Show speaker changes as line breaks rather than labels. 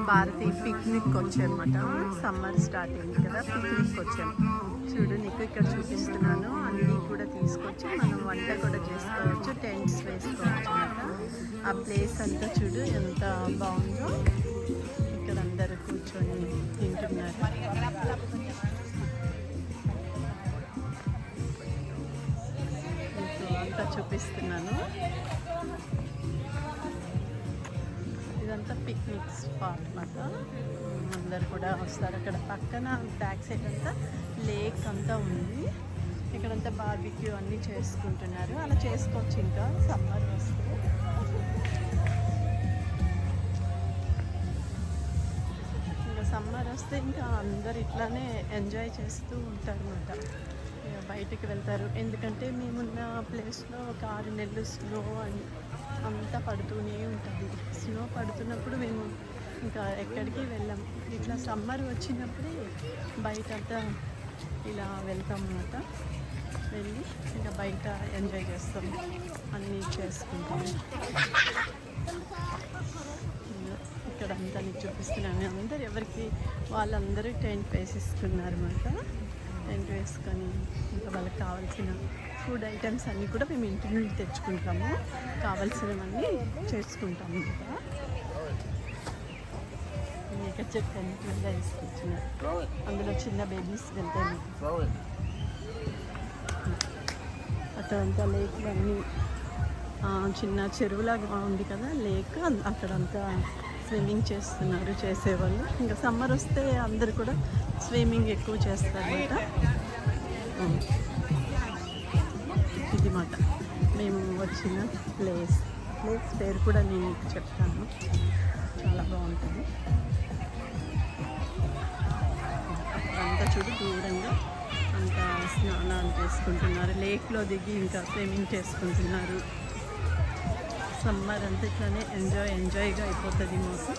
Bharati picnic వచ్చామన్నమాట. Summer start అయింది కదా, పిక్నిక్ వచ్చాము. చూడు నీకు ఇక్కడ చూపిస్తున్నాను. అన్నీ కూడా తీసుకొచ్చి మనం వంట కూడా చేసుకోవచ్చు, టెంట్స్ వేసుకోవచ్చు అన్నమాట. ఆ ప్లేస్ అంతా చూడు ఎంత బాగుందో. ఇక్కడ అందరూ కూర్చొని తింటున్నారు. మీకు అంతా చూపిస్తున్నాను. ఇదంతా పిక్నిక్ స్పాట్ అన్నమాట. అందరు కూడా వస్తారు. అక్కడ పక్కన బ్యాక్ సైడ్ అంతా లేక్ అంతా ఉంది. ఇక్కడంతా బార్బిక్యూ అన్నీ చేసుకుంటున్నారు. అలా చేసుకోవచ్చు ఇంకా సమ్మర్ వస్తే. ఇంకా సమ్మర్ వస్తే ఇంకా అందరు ఇట్లానే ఎంజాయ్ చేస్తూ ఉంటారు అన్నమాట. బయటికి వెళ్తారు. ఎందుకంటే మేమున్న ప్లేస్లో ఒక 6 నెలలు స్నో అంతా పడుతూనే ఉంటుంది. స్నో పడుతున్నప్పుడు మేము ఇంకా ఎక్కడికి వెళ్ళాం. ఇట్లా సమ్మర్ వచ్చినప్పుడే బయటంతా ఇలా వెళ్తాం అన్నమాట. వెళ్ళి ఇంకా బయట ఎంజాయ్ చేస్తాం, అన్నీ చేసుకుంటాం. ఇక్కడ అంతా నీకు చూపిస్తున్నాను. అందరు ఎవరికి వాళ్ళందరూ టెంట్ వేసేసుకున్నారు అన్నమాట. టెంట్ వేసుకొని ఇంకా వాళ్ళకి కావాల్సిన ఫుడ్ ఐటమ్స్ అన్నీ కూడా మేము ఇంటి నుండి తెచ్చుకుంటాము. కావాల్సినవన్నీ చేసుకుంటాము. ఇంకా ఇక్కడ చెప్పాను కింద వేసుకొచ్చినారు. అందులో చిన్న బేబీస్ వెళ్తాయి. అక్కడంతా లేక్లు అన్నీ చిన్న చెరువులాగా ఉంది కదా లేక్. అక్కడంతా స్విమ్మింగ్ చేస్తున్నారు చేసేవాళ్ళు. ఇంకా సమ్మర్ వస్తే అందరు కూడా స్విమ్మింగ్ ఎక్కువ చేస్తారన్నమాట. ఇది మాట మేము వచ్చిన ప్లేస్ పేరు కూడా నేను మీకు చెప్తాను. చాలా బాగుంటుంది. అంతా చూడు దూరంగా అంతా స్నానాలు చేసుకుంటున్నారు. లేక్లో దిగి ఇంకా స్విమ్మింగ్ చేసుకుంటున్నారు. సమ్మర్ అంతా ఇట్లానే ఎంజాయ్గా అయిపోతుంది మాకు.